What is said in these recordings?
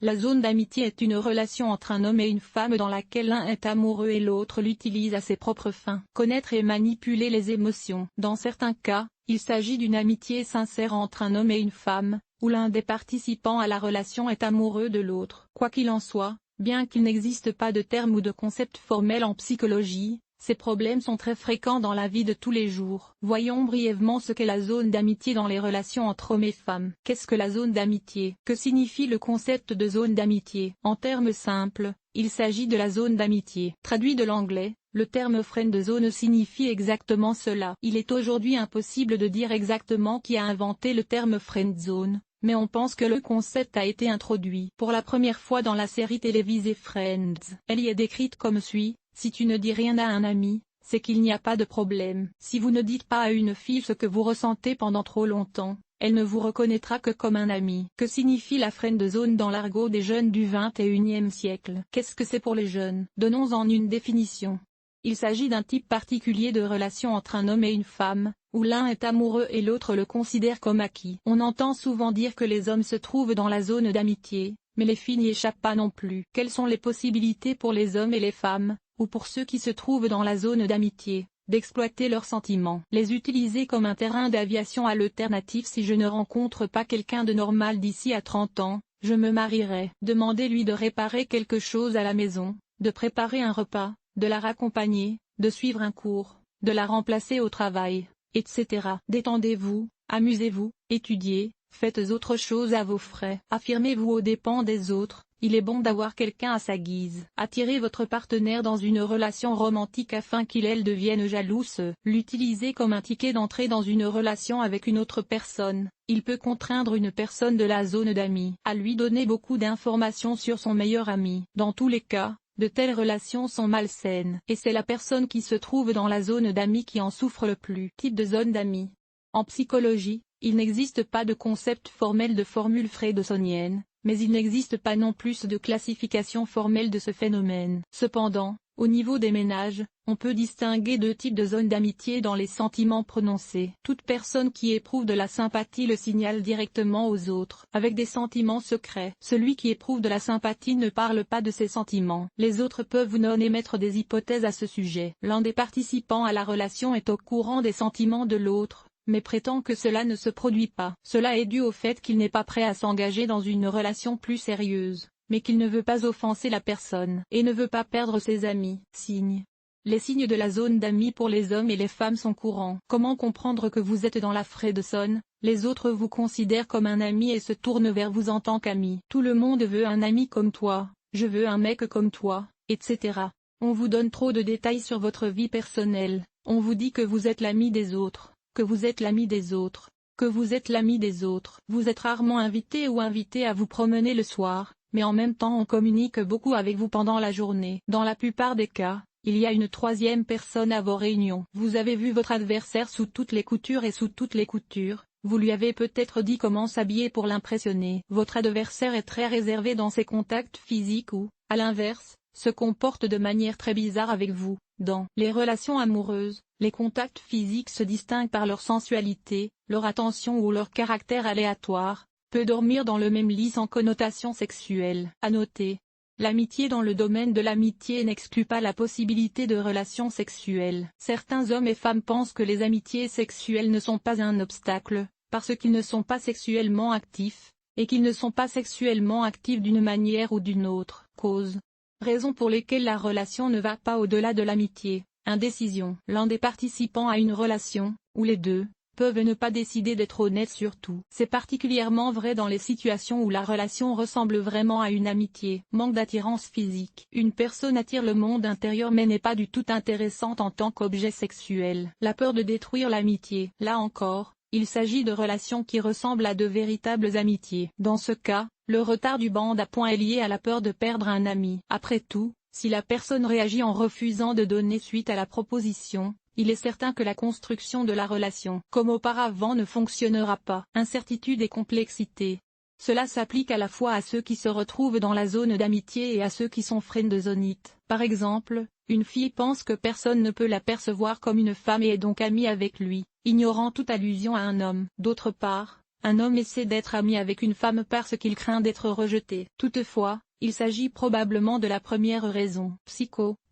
La zone d'amitié est une relation entre un homme et une femme dans laquelle l'un est amoureux et l'autre l'utilise à ses propres fins. Connaître et manipuler les émotions. Dans certains cas, il s'agit d'une amitié sincère entre un homme et une femme, où l'un des participants à la relation est amoureux de l'autre. Quoi qu'il en soit, bien qu'il n'existe pas de terme ou de concept formel en psychologie, ces problèmes sont très fréquents dans la vie de tous les jours. Voyons brièvement ce qu'est la zone d'amitié dans les relations entre hommes et femmes. Qu'est-ce que la zone d'amitié? Que signifie le concept de zone d'amitié? En termes simples, il s'agit de la zone d'amitié. Traduit de l'anglais, le terme friend zone signifie exactement cela. Il est aujourd'hui impossible de dire exactement qui a inventé le terme friend zone, mais on pense que le concept a été introduit pour la première fois dans la série télévisée Friends. Elle y est décrite comme suit: si tu ne dis rien à un ami, c'est qu'il n'y a pas de problème. Si vous ne dites pas à une fille ce que vous ressentez pendant trop longtemps, elle ne vous reconnaîtra que comme un ami. Que signifie la friend zone dans l'argot des jeunes du XXIe siècle? Qu'est-ce que c'est pour les jeunes? Donnons-en une définition. Il s'agit d'un type particulier de relation entre un homme et une femme, où l'un est amoureux et l'autre le considère comme acquis. On entend souvent dire que les hommes se trouvent dans la zone d'amitié, mais les filles n'y échappent pas non plus. Quelles sont les possibilités pour les hommes et les femmes, ou pour ceux qui se trouvent dans la zone d'amitié, d'exploiter leurs sentiments? Les utiliser comme un terrain d'aviation alternatif. Si je ne rencontre pas quelqu'un de normal d'ici à 30 ans, je me marierai. Demandez-lui de réparer quelque chose à la maison, de préparer un repas, de la raccompagner, de suivre un cours, de la remplacer au travail, etc. Détendez-vous, amusez-vous, étudiez, faites autre chose à vos frais. Affirmez-vous aux dépens des autres. Il est bon d'avoir quelqu'un à sa guise. Attirez votre partenaire dans une relation romantique afin qu'il/elle devienne jalouse. L'utiliser comme un ticket d'entrée dans une relation avec une autre personne. Il peut contraindre une personne de la zone d'amis à lui donner beaucoup d'informations sur son meilleur ami. Dans tous les cas, de telles relations sont malsaines. Et c'est la personne qui se trouve dans la zone d'amis qui en souffre le plus. Type de zone d'amis. En psychologie, il n'existe pas de concept formel de formule freudosonienne, mais il n'existe pas non plus de classification formelle de ce phénomène. Cependant, au niveau des ménages, on peut distinguer deux types de zones d'amitié dans les sentiments prononcés. Toute personne qui éprouve de la sympathie le signale directement aux autres avec des sentiments secrets. Celui qui éprouve de la sympathie ne parle pas de ses sentiments. Les autres peuvent ou non émettre des hypothèses à ce sujet. L'un des participants à la relation est au courant des sentiments de l'autre, mais prétend que cela ne se produit pas. Cela est dû au fait qu'il n'est pas prêt à s'engager dans une relation plus sérieuse, mais qu'il ne veut pas offenser la personne et ne veut pas perdre ses amis. Signes. Les signes de la zone d'amis pour les hommes et les femmes sont courants. Comment comprendre que vous êtes dans la friendzone? Les autres vous considèrent comme un ami et se tournent vers vous en tant qu'ami. Tout le monde veut un ami comme toi, je veux un mec comme toi, etc. On vous donne trop de détails sur votre vie personnelle. On vous dit que vous êtes l'ami des autres, que vous êtes l'ami des autres, que vous êtes l'ami des autres. Vous êtes rarement invité ou invité à vous promener le soir, mais en même temps on communique beaucoup avec vous pendant la journée. Dans la plupart des cas, il y a une troisième personne à vos réunions. Vous avez vu votre adversaire sous toutes les coutures et sous toutes les coutures, vous lui avez peut-être dit comment s'habiller pour l'impressionner. Votre adversaire est très réservé dans ses contacts physiques ou, à l'inverse, se comporte de manière très bizarre avec vous. Dans les relations amoureuses, les contacts physiques se distinguent par leur sensualité, leur attention ou leur caractère aléatoire. Peut dormir dans le même lit sans connotation sexuelle. À noter, l'amitié dans le domaine de l'amitié n'exclut pas la possibilité de relations sexuelles. Certains hommes et femmes pensent que les amitiés sexuelles ne sont pas un obstacle, parce qu'ils ne sont pas sexuellement actifs, et qu'ils ne sont pas sexuellement actifs d'une manière ou d'une autre. Cause. Raisons pour lesquelles la relation ne va pas au-delà de l'amitié. Indécision. L'un des participants à une relation, ou les deux, peuvent ne pas décider d'être honnêtes sur tout. C'est particulièrement vrai dans les situations où la relation ressemble vraiment à une amitié. Manque d'attirance physique. Une personne attire le monde intérieur mais n'est pas du tout intéressante en tant qu'objet sexuel. La peur de détruire l'amitié. Là encore, il s'agit de relations qui ressemblent à de véritables amitiés. Dans ce cas, le retard du bande à point est lié à la peur de perdre un ami. Après tout, si la personne réagit en refusant de donner suite à la proposition, il est certain que la construction de la relation, comme auparavant, ne fonctionnera pas. Incertitude et complexité. Cela s'applique à la fois à ceux qui se retrouvent dans la zone d'amitié et à ceux qui sont friendzonites. Par exemple, une fille pense que personne ne peut la percevoir comme une femme et est donc amie avec lui, ignorant toute allusion à un homme. D'autre part, Un homme essaie d'être ami avec une femme parce qu'il craint d'être rejeté. Toutefois, il s'agit probablement de la première raison.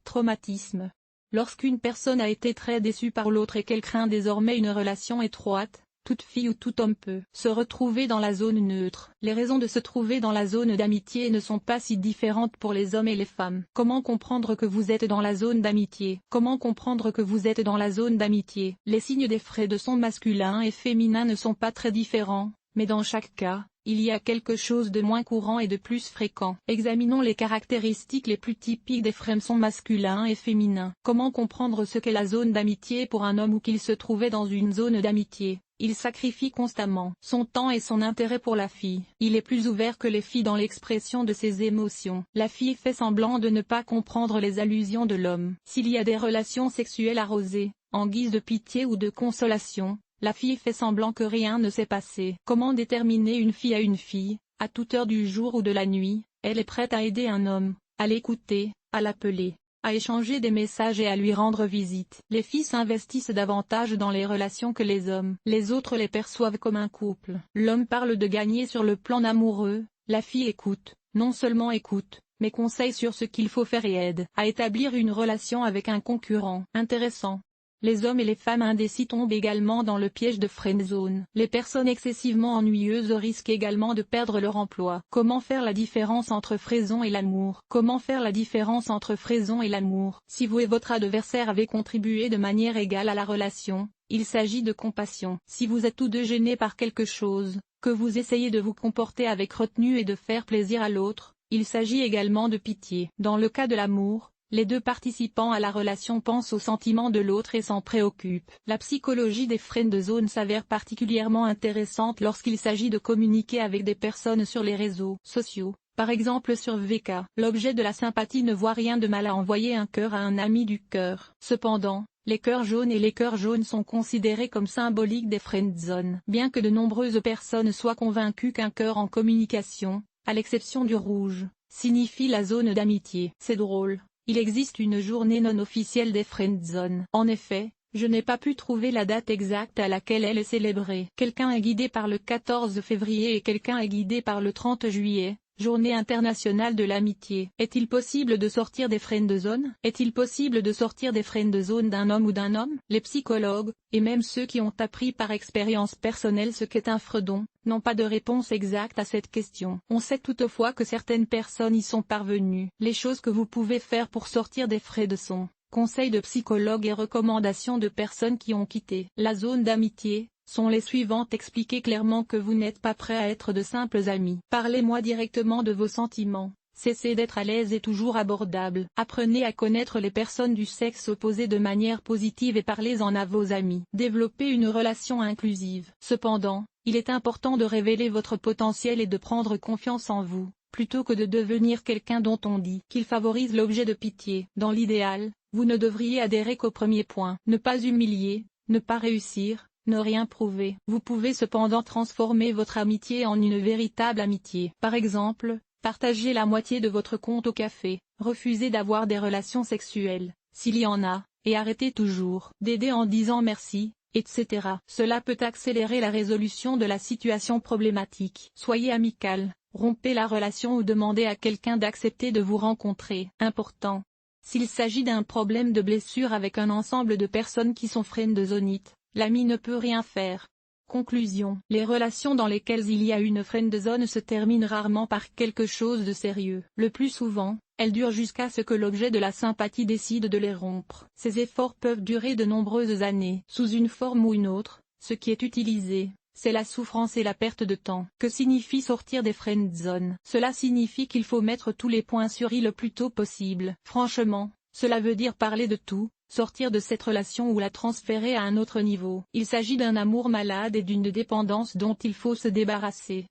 Traumatisme. Lorsqu'une personne a été très déçue par l'autre et qu'elle craint désormais une relation étroite, toute fille ou tout homme peut se retrouver dans la zone neutre. Les raisons de se trouver dans la zone d'amitié ne sont pas si différentes pour les hommes et les femmes. Comment comprendre que vous êtes dans la zone d'amitié? Comment comprendre que vous êtes dans la zone d'amitié? Les signes des freindzone masculins et féminins ne sont pas très différents, mais dans chaque cas, il y a quelque chose de moins courant et de plus fréquent. Examinons les caractéristiques les plus typiques des freindzone masculins et féminins. Comment comprendre ce qu'est la zone d'amitié pour un homme ou qu'il se trouvait dans une zone d'amitié? Il sacrifie constamment son temps et son intérêt pour la fille. Il est plus ouvert que les filles dans l'expression de ses émotions. La fille fait semblant de ne pas comprendre les allusions de l'homme. S'il y a des relations sexuelles arrosées, en guise de pitié ou de consolation, la fille fait semblant que rien ne s'est passé. Comment déterminer une fille à une fille? À toute heure du jour ou de la nuit, elle est prête à aider un homme, à l'écouter, à l'appeler, à échanger des messages et à lui rendre visite. Les filles s'investissent davantage dans les relations que les hommes. Les autres les perçoivent comme un couple. L'homme parle de gagner sur le plan amoureux, la fille écoute, non seulement écoute, mais conseille sur ce qu'il faut faire et aide à établir une relation avec un concurrent. Intéressant. Les hommes et les femmes indécis tombent également dans le piège de friendzone. Les personnes excessivement ennuyeuses risquent également de perdre leur emploi. Comment faire la différence entre freindzone et l'amour? Comment faire la différence entre freindzone et l'amour? Si vous et votre adversaire avez contribué de manière égale à la relation, il s'agit de compassion. Si vous êtes tous deux gênés par quelque chose, que vous essayez de vous comporter avec retenue et de faire plaisir à l'autre, il s'agit également de pitié. Dans le cas de l'amour, les deux participants à la relation pensent aux sentiments de l'autre et s'en préoccupent. La psychologie des friendzone s'avère particulièrement intéressante lorsqu'il s'agit de communiquer avec des personnes sur les réseaux sociaux, par exemple sur VK. L'objet de la sympathie ne voit rien de mal à envoyer un cœur à un ami du cœur. Cependant, les cœurs jaunes et les cœurs jaunes sont considérés comme symboliques des friendzone. Bien que de nombreuses personnes soient convaincues qu'un cœur en communication, à l'exception du rouge, signifie la zone d'amitié. C'est drôle. Il existe une journée non officielle des friendzone. En effet, je n'ai pas pu trouver la date exacte à laquelle elle est célébrée. Quelqu'un est guidé par le 14 février et quelqu'un est guidé par le 30 juillet, journée internationale de l'amitié. Est-il possible de sortir des friendzone? Est-il possible de sortir des friendzone d'un homme ou d'un homme? Les psychologues, et même ceux qui ont appris par expérience personnelle ce qu'est un friendzone, n'ont pas de réponse exacte à cette question. On sait toutefois que certaines personnes y sont parvenues. Les choses que vous pouvez faire pour sortir des friendzone. Conseils de psychologues et recommandations de personnes qui ont quitté la zone d'amitié sont les suivantes. Expliquez clairement que vous n'êtes pas prêt à être de simples amis. Parlez-moi directement de vos sentiments. Cessez d'être à l'aise et toujours abordable. Apprenez à connaître les personnes du sexe opposé de manière positive et parlez-en à vos amis. Développez une relation inclusive. Cependant, il est important de révéler votre potentiel et de prendre confiance en vous, plutôt que de devenir quelqu'un dont on dit qu'il favorise l'objet de pitié. Dans l'idéal, vous ne devriez adhérer qu'au premier point. Ne pas humilier, ne pas réussir, ne rien prouver. Vous pouvez cependant transformer votre amitié en une véritable amitié. Par exemple, partagez la moitié de votre compte au café, refusez d'avoir des relations sexuelles, s'il y en a, et arrêtez toujours d'aider en disant merci, etc. Cela peut accélérer la résolution de la situation problématique. Soyez amical, rompez la relation ou demandez à quelqu'un d'accepter de vous rencontrer. Important. S'il s'agit d'un problème de blessure avec un ensemble de personnes qui sont friendzonites, l'ami ne peut rien faire. Conclusion. Les relations dans lesquelles il y a une friendzone se terminent rarement par quelque chose de sérieux. Le plus souvent, elles durent jusqu'à ce que l'objet de la sympathie décide de les rompre. Ces efforts peuvent durer de nombreuses années. Sous une forme ou une autre, ce qui est utilisé, c'est la souffrance et la perte de temps. Que signifie sortir des friendzone? Cela signifie qu'il faut mettre tous les points sur i le plus tôt possible. Franchement, cela veut dire parler de tout, sortir de cette relation ou la transférer à un autre niveau. Il s'agit d'un amour malade et d'une dépendance dont il faut se débarrasser.